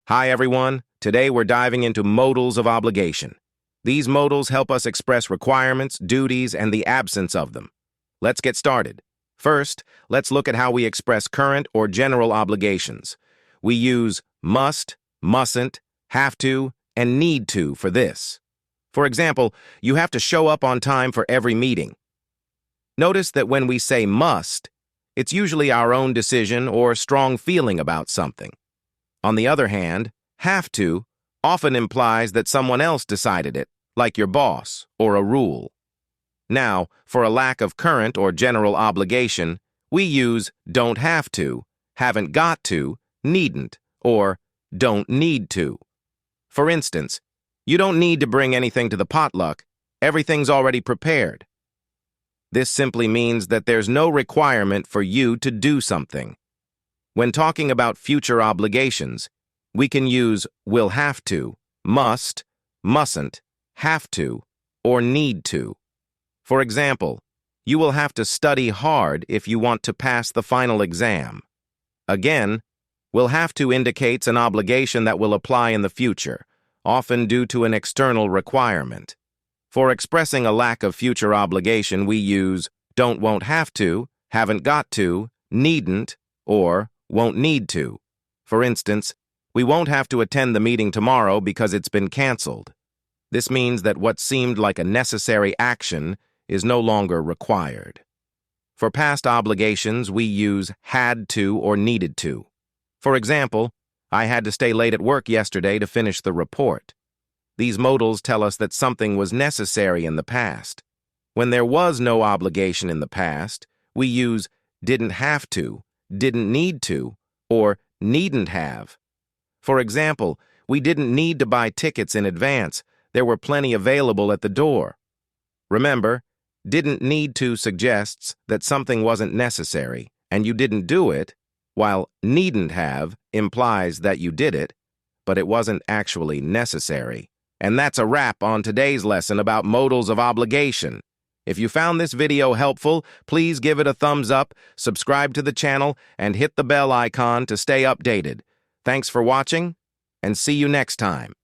Hi everyone, today we're diving into modals of obligation. These modals help us express requirements, duties, and the absence of them. Let's get started. First, let's look at how we express current or general obligations. We use must, mustn't, have to, and need to for this. For example, you have to show up on time for every meeting. Notice that when we say must, it's usually our own decision or strong feeling about something. On the other hand, have to often implies that someone else decided it, like your boss or a rule. Now, for a lack of current or general obligation, we use don't have to, haven't got to, needn't, or don't need to. For instance, you don't need to bring anything to the potluck, everything's already prepared. This simply means that there's no requirement for you to do something. When talking about future obligations, we can use will have to, must, mustn't, have to, or need to. For example, you will have to study hard if you want to pass the final exam. Again, will have to indicates an obligation that will apply in the future, often due to an external requirement. For expressing a lack of future obligation, we use won't have to, haven't got to, needn't, or won't need to. For instance, we won't have to attend the meeting tomorrow because it's been canceled. This means that what seemed like a necessary action is no longer required. For past obligations, we use had to or needed to. For example, I had to stay late at work yesterday to finish the report. These modals tell us that something was necessary in the past. When there was no obligation in the past, we use didn't have to, didn't need to, or needn't have. For example, we didn't need to buy tickets in advance. There were plenty available at the door. Remember, didn't need to suggests that something wasn't necessary and you didn't do it, while needn't have implies that you did it, but it wasn't actually necessary. And that's a wrap on today's lesson about modals of obligation. If you found this video helpful, please give it a thumbs up, subscribe to the channel, and hit the bell icon to stay updated. Thanks for watching, and see you next time.